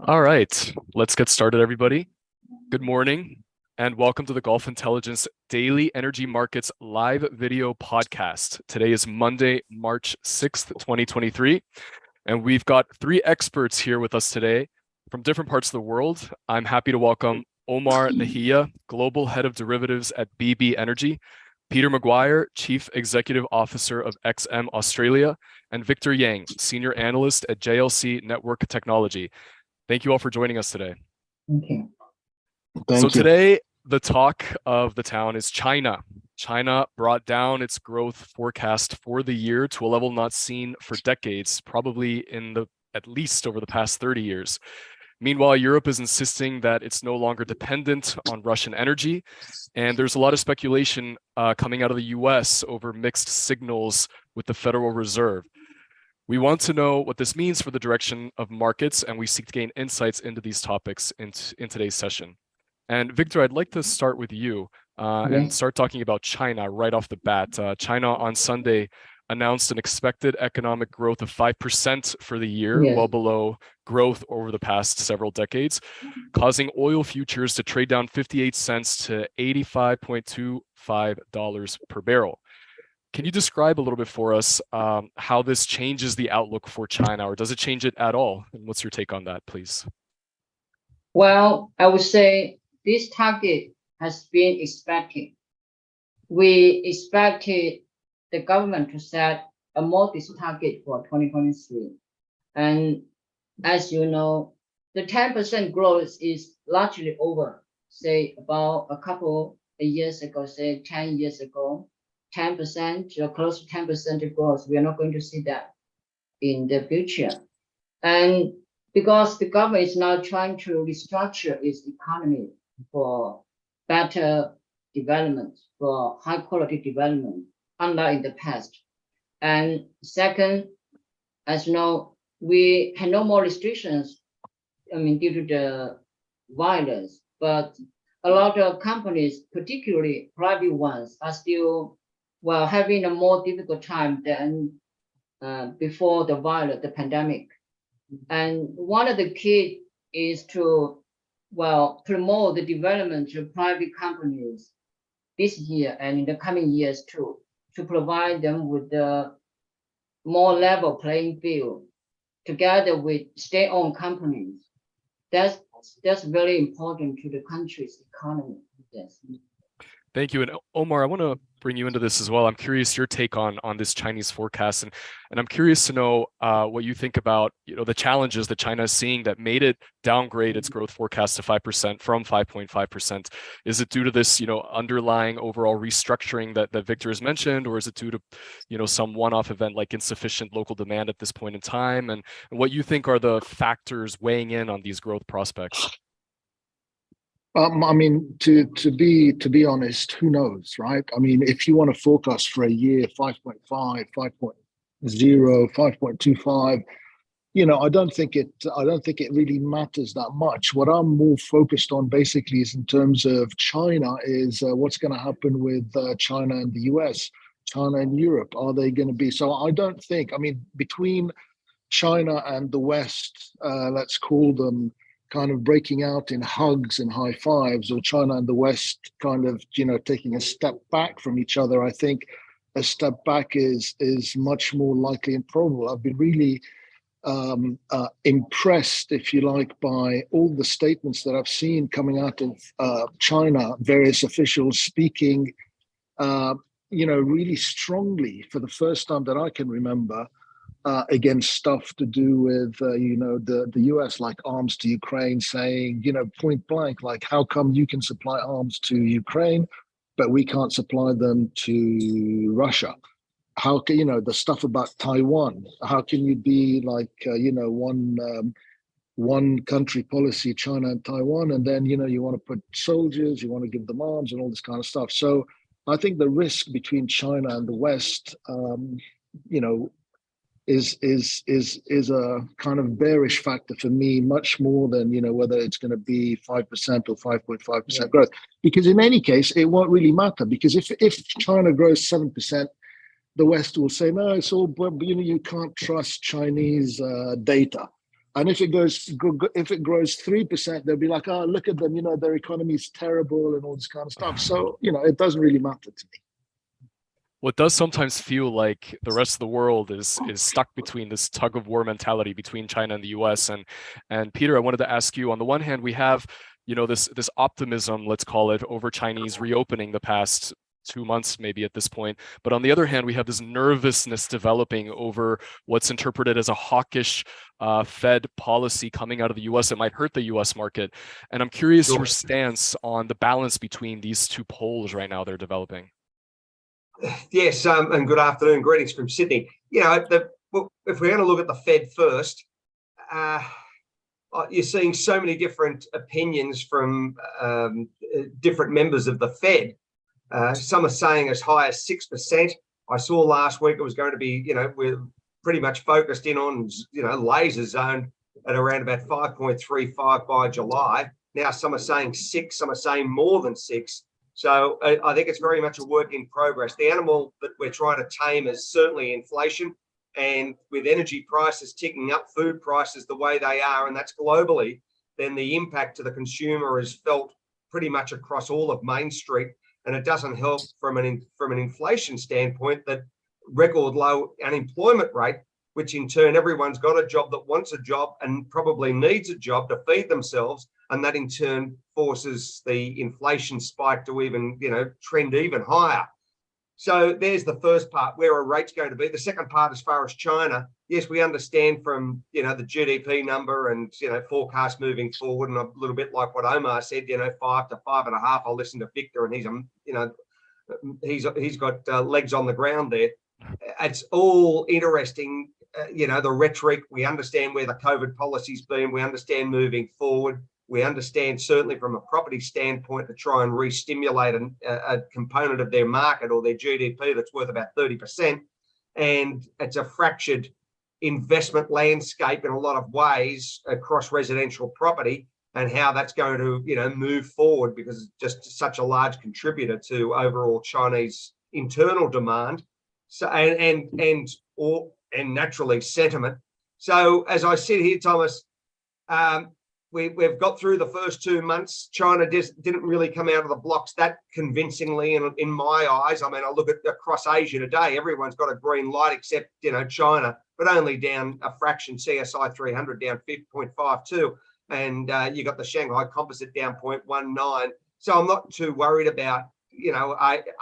All right, let's get started, everybody. Good morning, and welcome to the Gulf Intelligence Daily Energy Markets live video podcast. Today is Monday, March 6th, 2023, and we've got three experts here with us today from different parts of the world. I'm happy to welcome Omar Nahia, Global Head of Derivatives at BB Energy, Peter Maguire, Chief Executive Officer of XM Australia, and Victor Yang, Senior Analyst at JLC Network Technology. Thank you all for joining us today. Thank you. So today, the talk of the town is China. China brought down its growth forecast for the year to a level not seen for decades, probably at least over the past 30 years. Meanwhile, Europe is insisting that it's no longer dependent on Russian energy, and there's a lot of speculation coming out of the US over mixed signals with the Federal Reserve. We want to know what this means for the direction of markets, and we seek to gain insights into these topics in today's session. And Victor, I'd like to start with you and start talking about China right off the bat. China on Sunday announced an expected economic growth of 5% for the year, well below growth over the past several decades, causing oil futures to trade down 58 cents to $85.25 per barrel. Can you describe a little bit for us how this changes the outlook for China, or does it change it at all? And what's your take on that, please? Well, I would say this target has been expected. We expected the government to set a modest target for 2023. And as you know, the 10% growth is largely over, say about a couple of years ago, say 10 years ago. 10% or close to 10% growth, we are not going to see that in the future. And because the government is now trying to restructure its economy for better development, for high quality development, unlike in the past. And second, as you know, we had no more restrictions, due to the virus, but a lot of companies, particularly private ones, are still having a more difficult time than before the virus, the pandemic. And one of the key is to, promote the development of private companies this year and in the coming years too, to provide them with the more level playing field together with state-owned companies. That's very important to the country's economy. Yes. Thank you. And Omar, I want to bring you into this as well. I'm curious your take on this Chinese forecast, and I'm curious to know what you think about the challenges that China is seeing that made it downgrade its growth forecast to 5% from 5.5%. Is it due to this underlying overall restructuring that Victor has mentioned, or is it due to some one-off event like insufficient local demand at this point in time? And what you think are the factors weighing in on these growth prospects? To be honest, who knows, right? If you want to forecast for a year 5.5, 5.0, 5.25, I don't think it really matters that much. What I'm more focused on basically is in terms of China is what's going to happen with China and the US, China and Europe. Are they going to be? So I don't think, between China and the West, let's call them kind of breaking out in hugs and high fives, or China and the West kind of, taking a step back from each other, I think a step back is much more likely and probable. I've been really impressed, if you like, by all the statements that I've seen coming out of China, various officials speaking, really strongly for the first time that I can remember, against stuff to do with, the US, like arms to Ukraine, saying, point blank, like, how come you can supply arms to Ukraine, but we can't supply them to Russia? How can, the stuff about Taiwan, how can you be like, one country policy, China and Taiwan, and then, you want to put soldiers, you want to give them arms and all this kind of stuff. So I think the risk between China and the West, is a kind of bearish factor for me, much more than whether it's going to be 5% or 5.5% growth. Because in any case, it won't really matter. Because if China grows 7%, the West will say no, it's all you can't trust Chinese data. And if it grows 3%, they'll be like, oh, look at them, their economy is terrible and all this kind of stuff. So it doesn't really matter to me. Well, it does sometimes feel like the rest of the world is stuck between this tug of war mentality between China and the US. And Peter, I wanted to ask you, on the one hand, we have, this optimism, let's call it, over Chinese reopening the past 2 months, maybe at this point. But on the other hand, we have this nervousness developing over what's interpreted as a hawkish Fed policy coming out of the US. It might hurt the US market. And I'm curious your stance on the balance between these two poles right now they're developing. Yes, and good afternoon. Greetings from Sydney. If we're going to look at the Fed first, you're seeing so many different opinions from different members of the Fed. Some are saying as high as 6%. I saw last week it was going to be, we're pretty much focused in on, laser zone at around about 5.35 by July. Now some are saying 6, some are saying more than 6. So I think it's very much a work in progress. The animal that we're trying to tame is certainly inflation, and with energy prices ticking up, food prices the way they are, and that's globally, then the impact to the consumer is felt pretty much across all of Main Street. And it doesn't help from an inflation standpoint that record low unemployment rate, which in turn everyone's got a job that wants a job and probably needs a job to feed themselves. And that in turn forces the inflation spike to even, trend even higher. So there's the first part, where are rates going to be? The second part, as far as China, yes, we understand from, the GDP number and, forecast moving forward, and a little bit like what Omar said, 5 to 5.5. I'll listen to Victor, and he's got legs on the ground there. It's all interesting, the rhetoric. We understand where the COVID policy's been. We understand moving forward. We understand certainly from a property standpoint to try and re-stimulate a component of their market or their GDP that's worth about 30%. And it's a fractured investment landscape in a lot of ways across residential property, and how that's going to, move forward, because it's just such a large contributor to overall Chinese internal demand. So and naturally sentiment. So as I sit here, Thomas, we've got through the first 2 months. China didn't really come out of the blocks that convincingly in my eyes. I mean, I look at across Asia today, everyone's got a green light except, China, but only down a fraction. CSI 300 down 5.52. And you got the Shanghai Composite down 0.19. So I'm not too worried about,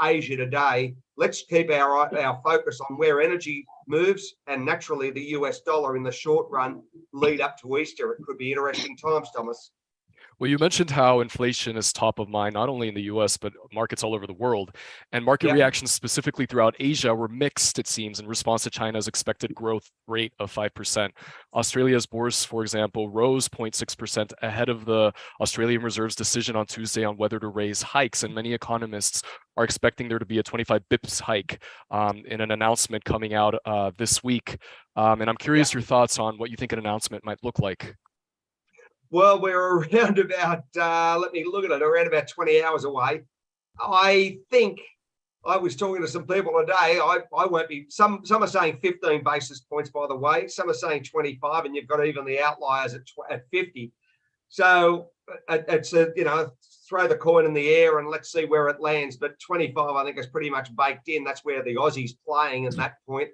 Asia today. Let's keep our focus on where energy moves, and naturally the US dollar in the short run lead up to Easter. It could be interesting times, Thomas. Well, you mentioned how inflation is top of mind, not only in the US, but markets all over the world. And market reactions specifically throughout Asia were mixed, it seems, in response to China's expected growth rate of 5%. Australia's bourse, for example, rose 0.6% ahead of the Australian Reserve's decision on Tuesday on whether to raise hikes. And many economists are expecting there to be a 25 bips hike in an announcement coming out this week. And I'm curious your thoughts on what you think an announcement might look like. Well, we're around about, let me look at it, around about 20 hours away. I think I was talking to some people today. I won't be, some are saying 15 basis points, by the way. Some are saying 25, and you've got even the outliers at 50. So it's throw the coin in the air and let's see where it lands. But 25, I think, is pretty much baked in. That's where the Aussie's playing at that point.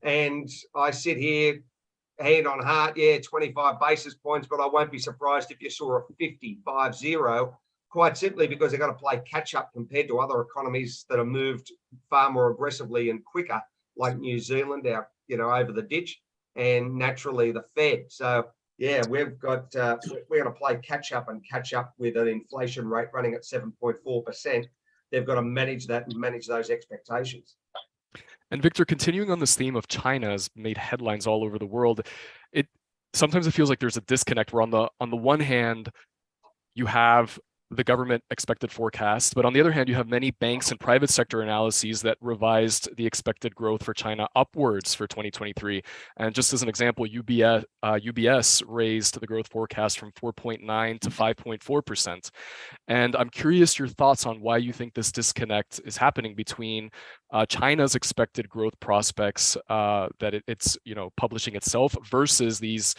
And I sit here, hand on heart, 25 basis points, but I won't be surprised if you saw a 50, quite simply because they've got to play catch up compared to other economies that have moved far more aggressively and quicker, like New Zealand, over the ditch, and naturally the Fed. So we've got we're going to play catch up with an inflation rate running at 7.4%. They've got to manage that and manage those expectations. And Victor, continuing on this theme of China has made headlines all over the world. Sometimes it feels like there's a disconnect where on the one hand, you have the government expected forecast. But on the other hand, you have many banks and private sector analyses that revised the expected growth for China upwards for 2023. And just as an example, UBS raised the growth forecast from 4.9 to 5.4%. And I'm curious your thoughts on why you think this disconnect is happening between China's expected growth prospects that it's publishing itself versus these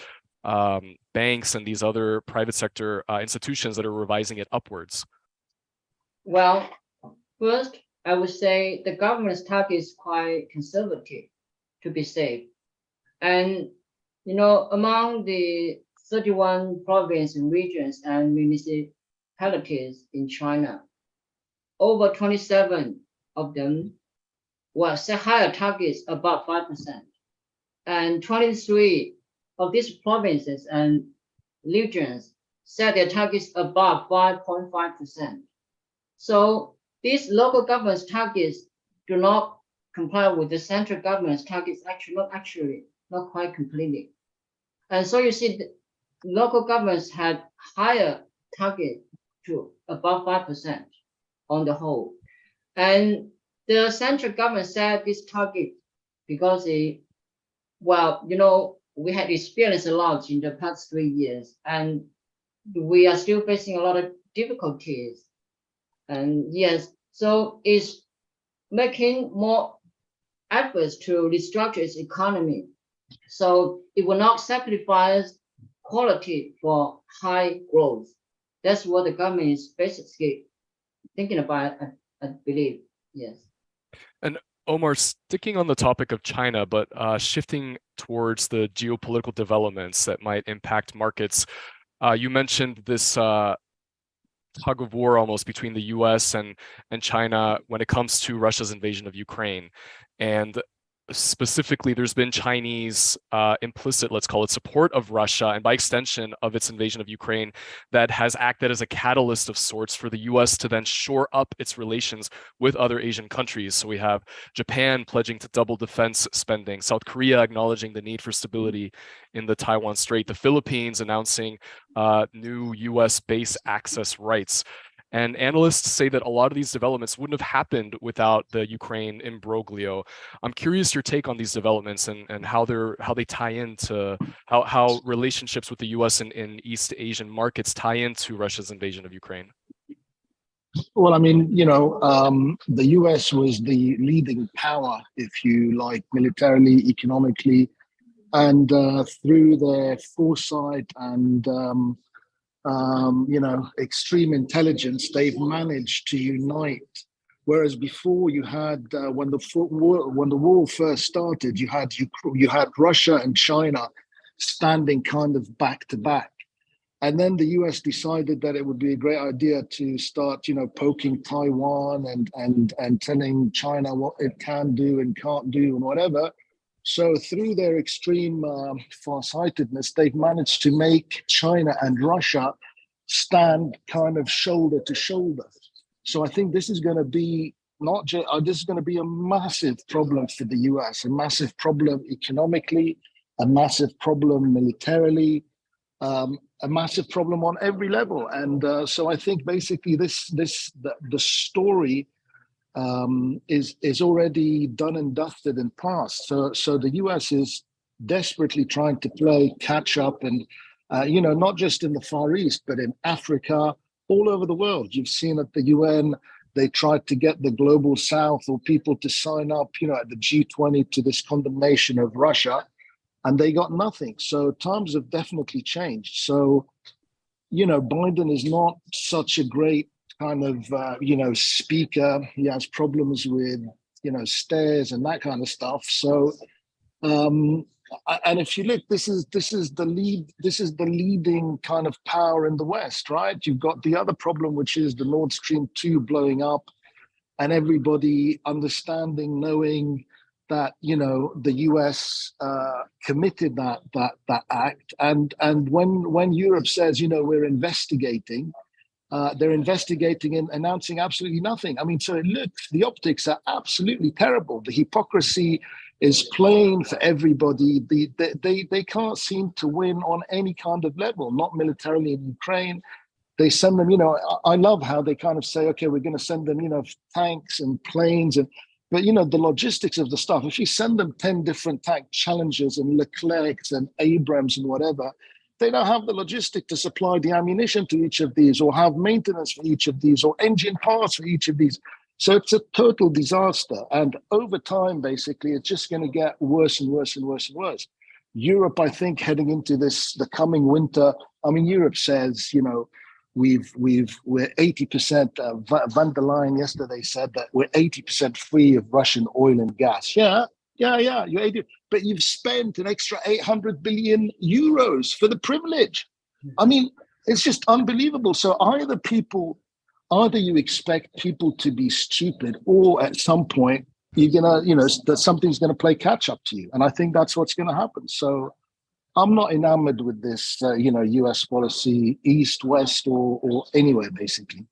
banks and these other private sector institutions that are revising it upwards. Well, first, I would say the government's target is quite conservative, to be safe. And, among the 31 provinces and regions and municipalities in China, over 27 of them will set higher targets above 5%. And 23 of these provinces and regions set their targets above 5.5%. So these local government's targets do not comply with the central government's targets, not quite completely. And so you see the local governments had higher target to above 5% on the whole. And the central government set this target because we had experienced a lot in the past 3 years, and we are still facing a lot of difficulties. And yes, so it's making more efforts to restructure its economy. So it will not sacrifice quality for high growth. That's what the government is basically thinking about, I believe. Yes. And Omar, sticking on the topic of China, but shifting towards the geopolitical developments that might impact markets, you mentioned this tug of war almost between the US and China when it comes to Russia's invasion of Ukraine. And specifically, there's been Chinese implicit, let's call it, support of Russia, and by extension of its invasion of Ukraine, that has acted as a catalyst of sorts for the US to then shore up its relations with other Asian countries. So we have Japan pledging to double defense spending, South Korea acknowledging the need for stability in the Taiwan Strait, the Philippines announcing new US base access rights. And analysts say that a lot of these developments wouldn't have happened without the Ukraine imbroglio. I'm curious your take on these developments and how they tie into how relationships with the US in East Asian markets tie into Russia's invasion of Ukraine. Well, I mean, the US was the leading power, if you like, militarily, economically, and through their foresight and extreme intelligence, they've managed to unite. Whereas before, you had when the war first started, you had Russia and China standing kind of back to back, and then the US decided that it would be a great idea to start, poking Taiwan and telling China what it can do and can't do and whatever. So through their extreme farsightedness, they've managed to make China and Russia stand kind of shoulder to shoulder. So I think this is going to be this is going to be a massive problem for the US, a massive problem economically, a massive problem militarily, a massive problem on every level. And so I think basically the story is already done and dusted and past. So the US is desperately trying to play catch up, and not just in the Far East, but in Africa, all over the world. You've seen at the UN, they tried to get the global South or people to sign up, at the G20 to this condemnation of Russia, and they got nothing. So times have definitely changed. So, Biden is not such a great kind of speaker. He has problems with stares and that kind of stuff. So and if you look, this is the leading kind of power in the West, right? You've got the other problem, which is the Nord Stream 2 blowing up, and everybody understanding, knowing that the US committed that act, and when Europe says we're investigating. They're investigating and announcing absolutely nothing. I mean, so it looks, the optics are absolutely terrible. The hypocrisy is plain for everybody. They can't seem to win on any kind of level, not militarily in Ukraine, they send them, I love how they kind of say, okay, we're going to send them, tanks and planes but the logistics of the stuff, if you send them 10 different tank Challengers and Leclercs and Abrams and whatever, they don't have the logistic to supply the ammunition to each of these, or have maintenance for each of these, or engine parts for each of these. So it's a total disaster. And over time, basically, it's just going to get worse and worse and worse and worse. Europe, I think, heading into the coming winter, I mean, Europe says, we're 80%, van der Leyen yesterday said that we're 80% free of Russian oil and gas. Yeah, you're 80, but you've spent an extra 800 billion euros for the privilege. I mean, it's just unbelievable. So either you expect people to be stupid, or at some point you're gonna, that something's gonna play catch up to you. And I think that's what's gonna happen. So I'm not enamored with this, US policy, East, West, or anywhere, basically.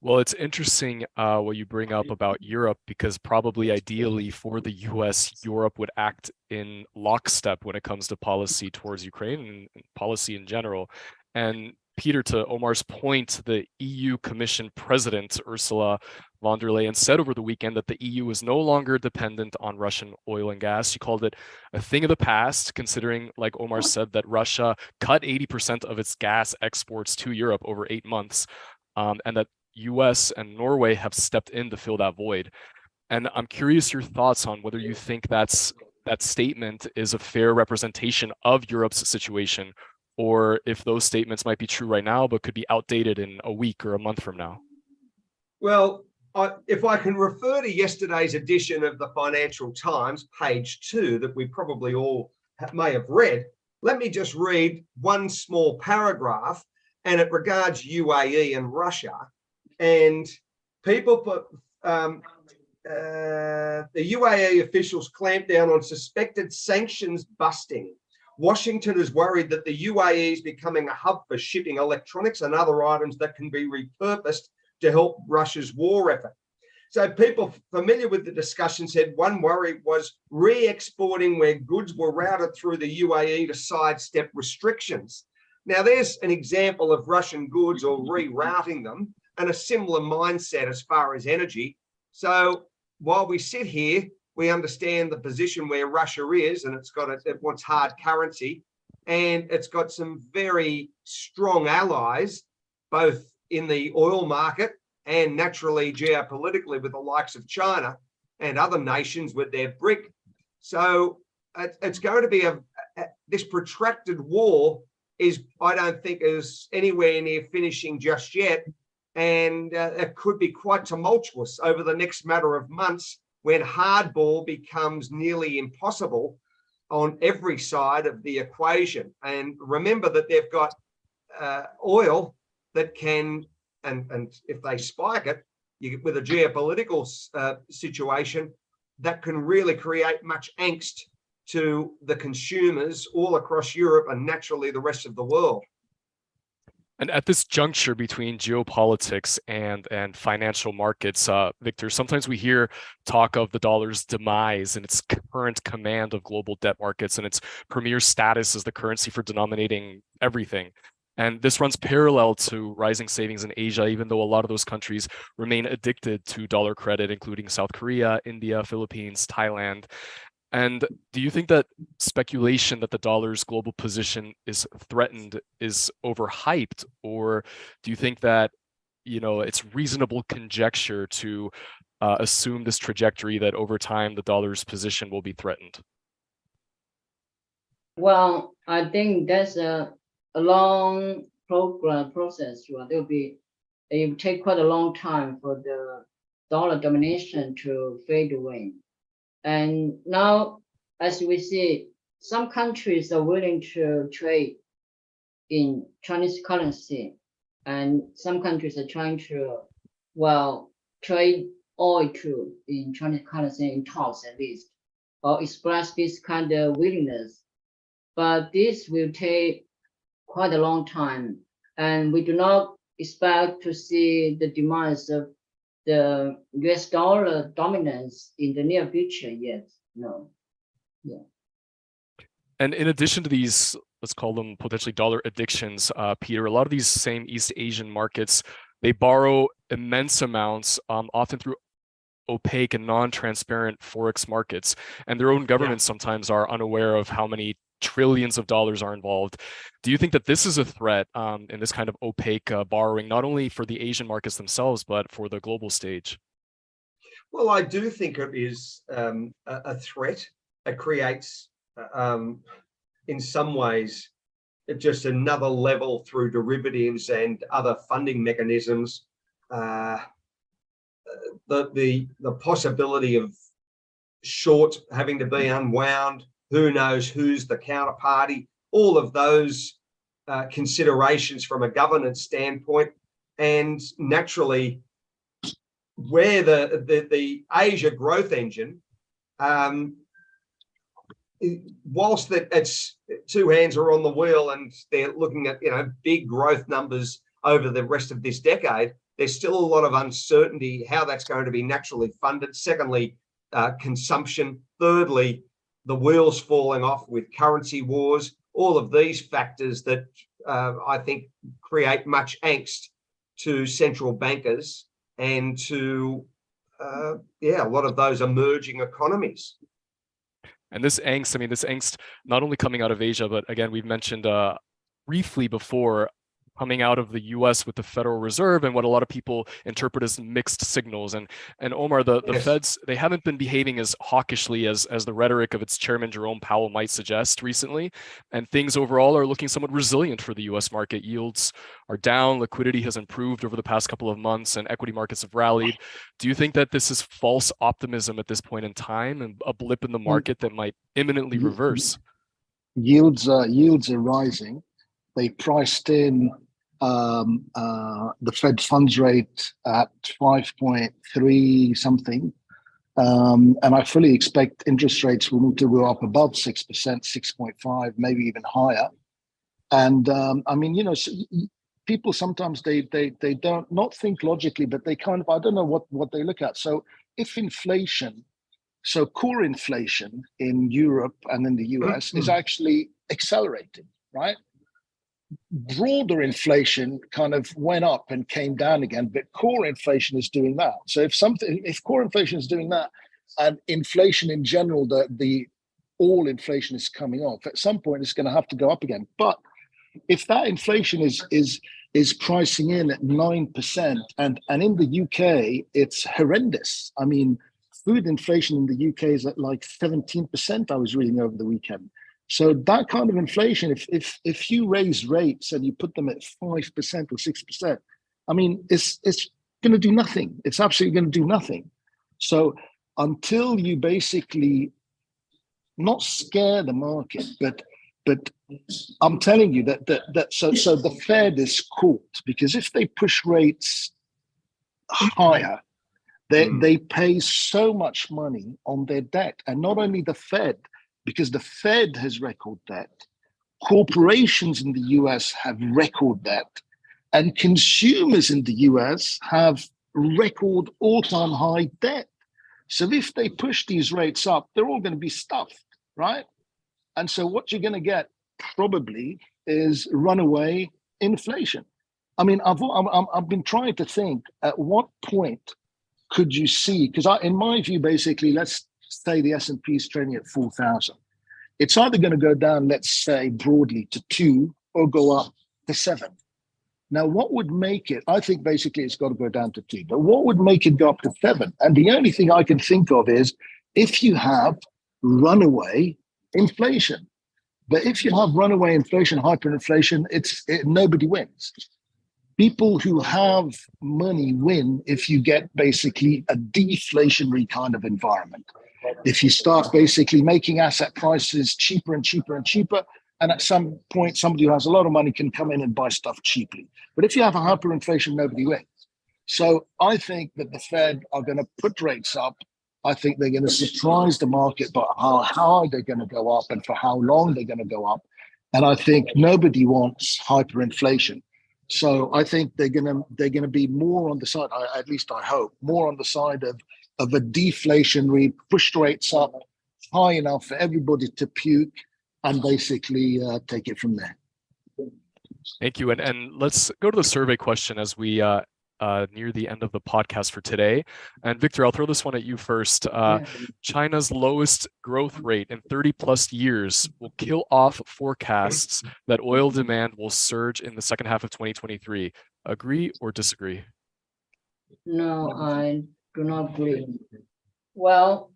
Well, it's interesting what you bring up about Europe, because probably ideally for the US, Europe would act in lockstep when it comes to policy towards Ukraine and policy in general. And Peter, to Omar's point, the EU Commission President, Ursula von der Leyen, said over the weekend that the EU is no longer dependent on Russian oil and gas. She called it a thing of the past, considering, like Omar said, that Russia cut 80% of its gas exports to Europe over 8 months, and that US and Norway have stepped in to fill that void. And I'm curious your thoughts on whether you think that statement is a fair representation of Europe's situation, or if those statements might be true right now, but could be outdated in a week or a month from now. Well, if I can refer to yesterday's edition of the Financial Times, page 2, that we probably all may have read, let me just read one small paragraph, and it regards UAE and Russia. And people put, the UAE officials clamped down on suspected sanctions busting. Washington is worried that the UAE is becoming a hub for shipping electronics and other items that can be repurposed to help Russia's war effort. So people familiar with the discussion said one worry was re-exporting where goods were routed through the UAE to sidestep restrictions. Now, there's an example of Russian goods or rerouting them, and a similar mindset as far as energy. So while we sit here, we understand the position where Russia is, and it wants hard currency, and it's got some very strong allies, both in the oil market and naturally geopolitically with the likes of China and other nations with their BRIC. So it's going to be this protracted war I don't think is anywhere near finishing just yet. And it could be quite tumultuous over the next matter of months, when hardball becomes nearly impossible on every side of the equation. And remember that they've got oil that can, and if they spike it, with a geopolitical situation, that can really create much angst to the consumers all across Europe and naturally the rest of the world. And at this juncture between geopolitics and financial markets, Victor, sometimes we hear talk of the dollar's demise and its current command of global debt markets and its premier status as the currency for denominating everything. And this runs parallel to rising savings in Asia, even though a lot of those countries remain addicted to dollar credit, including South Korea, India, Philippines, Thailand. And do you think that speculation that the dollar's global position is threatened is overhyped, or do you think that it's reasonable conjecture to assume this trajectory that over time the dollar's position will be threatened? Well, I think that's a long process. It will take quite a long time for the dollar domination to fade away. And now, as we see, some countries are willing to trade in Chinese currency, and some countries are trying to, trade oil too in Chinese currency in talks at least, or express this kind of willingness. But this will take quite a long time, and we do not expect to see the demise of the US dollar dominance in the near future yet. No. Yeah. And in addition to these let's call them potentially dollar addictions, Peter. A lot of these same East Asian markets, they borrow immense amounts, often through opaque and non-transparent forex markets, and their own governments sometimes are unaware of how many trillions of dollars are involved. Do you think that this is a threat in this kind of opaque borrowing, not only for the Asian markets themselves, but for the global stage? Well, I do think it is a threat. It creates, in some ways, just another level through derivatives and other funding mechanisms. The possibility of short having to be unwound, who knows who's the counterparty, all of those considerations from a governance standpoint. And naturally, where the Asia growth engine, whilst that it's two hands are on the wheel and they're looking at big growth numbers over the rest of this decade, there's still a lot of uncertainty how that's going to be naturally funded. Secondly, consumption. Thirdly, the wheels falling off with currency wars. All of these factors that I think create much angst to central bankers and to a lot of those emerging economies. And this angst, not only coming out of Asia, but again, we've mentioned briefly before, coming out of the US with the Federal Reserve and what a lot of people interpret as mixed signals. And Omar, the Feds, they haven't been behaving as hawkishly as the rhetoric of its chairman, Jerome Powell, might suggest recently. And things overall are looking somewhat resilient for the US market. Yields are down, liquidity has improved over the past couple of months, and equity markets have rallied. Do you think that this is false optimism at this point in time and a blip in the market that might imminently reverse? Yields are rising. They priced in the Fed funds rate at 5.3 something. And I fully expect interest rates will need to go up above 6%, 6.5, maybe even higher. And people sometimes they don't not think logically, but they kind of, I don't know what they look at. So if inflation, so core inflation in Europe and in the US is actually accelerating, right? Broader inflation kind of went up and came down again, but core inflation is doing that. So if core inflation is doing that, and inflation in general, the all inflation is coming off, at some point it's going to have to go up again. But if that inflation is pricing in at 9%, and in the UK it's horrendous. I mean, food inflation in the UK is at like 17%. I was reading over the weekend. So that kind of inflation, if you raise rates and you put them at 5% or 6%, I mean, it's going to do nothing. It's absolutely going to do nothing. So until you basically not scare the market, but I'm telling you that so the Fed is caught, because if they push rates higher, they pay so much money on their debt, and not only the Fed. Because the Fed has record debt, corporations in the US have record debt, and consumers in the US have record all-time high debt. So if they push these rates up, they're all going to be stuffed, right? And so what you're going to get probably is runaway inflation. I mean, I've been trying to think at what point could you see, because in my view, basically, let's say the S&P is trading at 4,000. It's either going to go down, let's say broadly, to 2 or go up to 7. Now, what would make it, I think basically it's got to go down to 2, but what would make it go up to 7? And the only thing I can think of is if you have runaway inflation. But if you have runaway inflation, hyperinflation, nobody wins. People who have money win if you get basically a deflationary kind of environment. If you start basically making asset prices cheaper and cheaper and cheaper, and at some point somebody who has a lot of money can come in and buy stuff cheaply. But if you have a hyperinflation, nobody wins. So I think that the Fed are going to put rates up. I think they're going to surprise the market by how high they're going to go up and for how long they're going to go up. And I think nobody wants hyperinflation. So I think they're going to be more on the side, at least I hope, more on the side of a deflationary, push rates up high enough for everybody to puke, and basically take it from there. Thank you. And let's go to the survey question as we near the end of the podcast for today. And Victor, I'll throw this one at you first. China's lowest growth rate in 30 plus years will kill off forecasts that oil demand will surge in the second half of 2023. Agree or disagree? No, I do not agree. Well,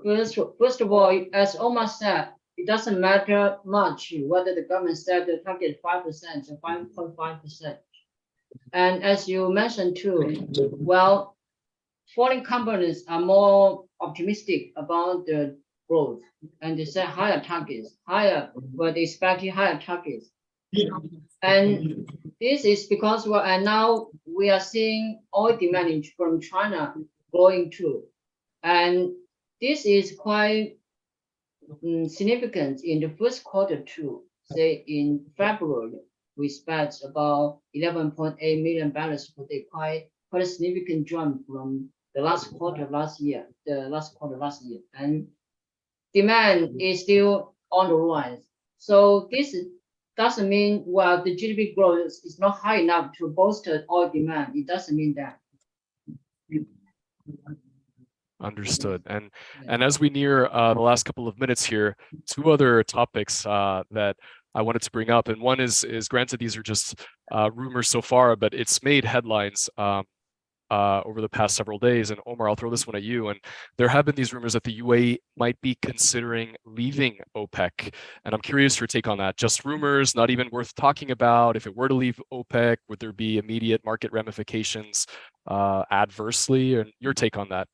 first of all, as Omar said, it doesn't matter much whether the government set the target 5% or 5.5%. And as you mentioned too, well, foreign companies are more optimistic about the growth, and they set higher targets, but they expect higher targets. And this is because and now we are seeing oil demand from China growing too. And this is quite significant in the first quarter too. Say in February, we expect about 11.8 million barrels per day, quite a significant jump from the last quarter last year. And demand is still on the rise. So this doesn't mean, well, the GDP growth is not high enough to bolster oil demand. It doesn't mean that. Understood. And as we near the last couple of minutes here, two other topics that I wanted to bring up, and one is granted these are just rumors so far, but it's made headlines over the past several days. And Omar, I'll throw this one at you. And there have been these rumors that the UAE might be considering leaving OPEC. And I'm curious your take on that. Just rumors, not even worth talking about. If it were to leave OPEC, would there be immediate market ramifications adversely? And your take on that?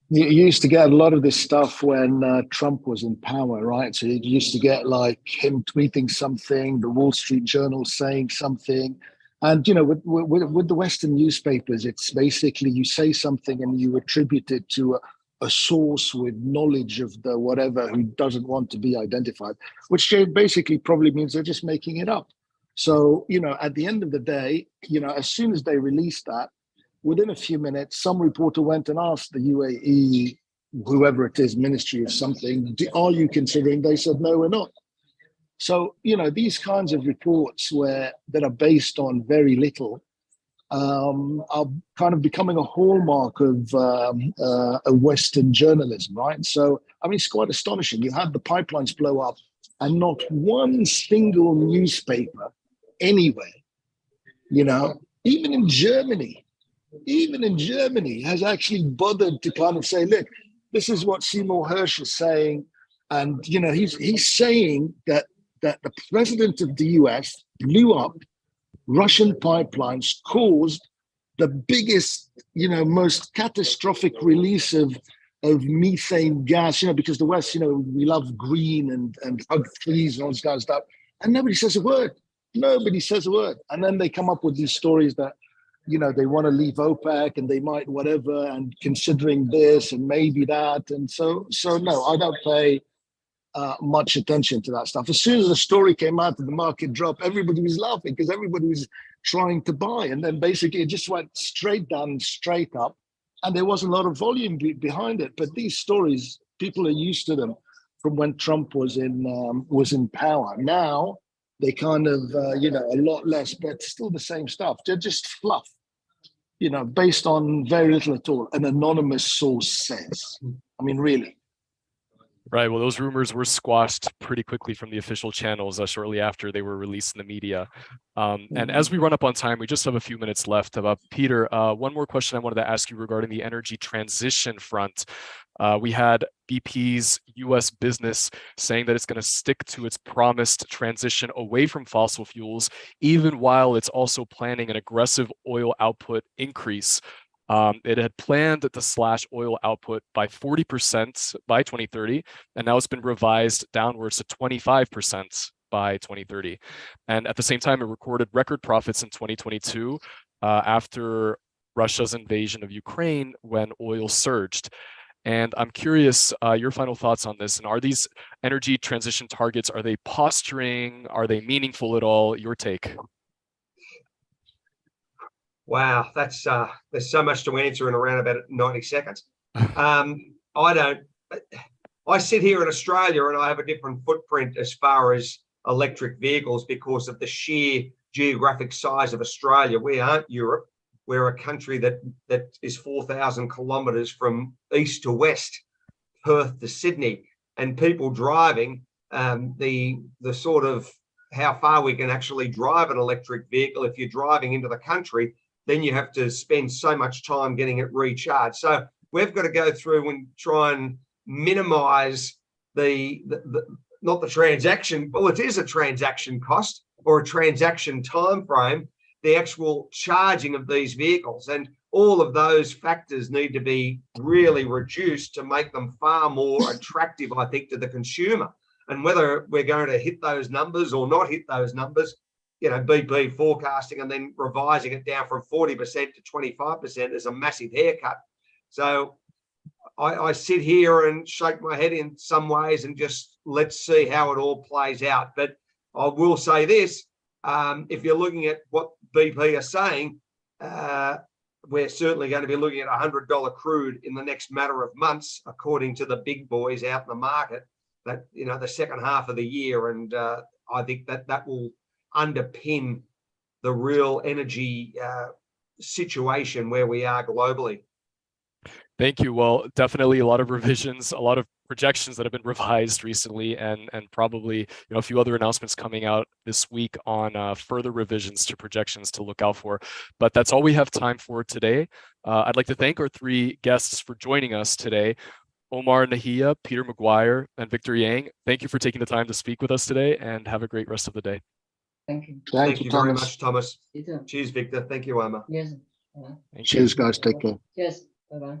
You used to get a lot of this stuff when Trump was in power, right? So you used to get like him tweeting something, the Wall Street Journal saying something. And, you know, with the Western newspapers, it's basically you say something and you attribute it to a source with knowledge of the whatever who doesn't want to be identified, which basically probably means they're just making it up. So, you know, at the end of the day, you know, as soon as they released that, within a few minutes, some reporter went and asked the UAE, whoever it is, Ministry of something, are you considering? They said, no, we're not. So, you know, these kinds of reports that are based on very little are kind of becoming a hallmark of a Western journalism, right? So, I mean, it's quite astonishing. You had the pipelines blow up and not one single newspaper anywhere, you know, even in Germany, has actually bothered to kind of say, look, this is what Seymour Hersh is saying. And, you know, he's saying that the president of the US blew up Russian pipelines, caused the biggest, you know, most catastrophic release of methane gas, you know, because the West, you know, we love green and hug trees and all this kind of stuff. And nobody says a word. And then they come up with these stories that, you know, they want to leave OPEC and they might whatever, and considering this and maybe that. And so no, I don't pay much attention to that stuff. As soon as the story came out and the market dropped, everybody was laughing because everybody was trying to buy. And then basically it just went straight down, straight up. And there wasn't a lot of volume behind it. But these stories, people are used to them from when Trump was in power. Now, they kind of, you know, a lot less, but still the same stuff. They're just fluff, you know, based on very little at all. An anonymous source says. I mean, really. Right. Well, those rumors were squashed pretty quickly from the official channels shortly after they were released in the media. And as we run up on time, we just have a few minutes left. Peter, one more question I wanted to ask you regarding the energy transition front. We had BP's U.S. business saying that it's going to stick to its promised transition away from fossil fuels, even while it's also planning an aggressive oil output increase. It had planned to slash oil output by 40% by 2030, and now it's been revised downwards to 25% by 2030. And at the same time, it recorded record profits in 2022 after Russia's invasion of Ukraine when oil surged. And I'm curious, your final thoughts on this. And are these energy transition targets, are they posturing? Are they meaningful at all? Your take. Wow, that's there's so much to answer in around about 90 seconds. I don't. I sit here in Australia and I have a different footprint as far as electric vehicles because of the sheer geographic size of Australia. We aren't Europe. We're a country that is 4,000 kilometres from east to west, Perth to Sydney, and people driving the sort of how far we can actually drive an electric vehicle. If you're driving into the country, then you have to spend so much time getting it recharged. So we've got to go through and try and minimize not the transaction, well, it is a transaction cost or a transaction time frame, the actual charging of these vehicles. And all of those factors need to be really reduced to make them far more attractive, I think, to the consumer. And whether we're going to hit those numbers or not hit those numbers, you know, BP forecasting and then revising it down from 40% to 25% is a massive haircut. So I sit here and shake my head in some ways and just let's see how it all plays out. But I will say this, if you're looking at what BP are saying, we're certainly going to be looking at $100 crude in the next matter of months, according to the big boys out in the market, that, you know, the second half of the year. And I think that will underpin the real energy situation where we are globally. Thank you. Well, definitely a lot of revisions, a lot of projections that have been revised recently, and probably, you know, a few other announcements coming out this week on further revisions to projections to look out for. But that's all we have time for today. I'd like to thank our three guests for joining us today. Omar Nahia, Peter McGuire, and Victor Yang. Thank you for taking the time to speak with us today, and have a great rest of the day. Thank you. Thank you very much, Thomas. You too. Cheers, Victor. Thank you, Omar. Yes. Thank you. Cheers, guys. Take care. Yes. Bye-bye.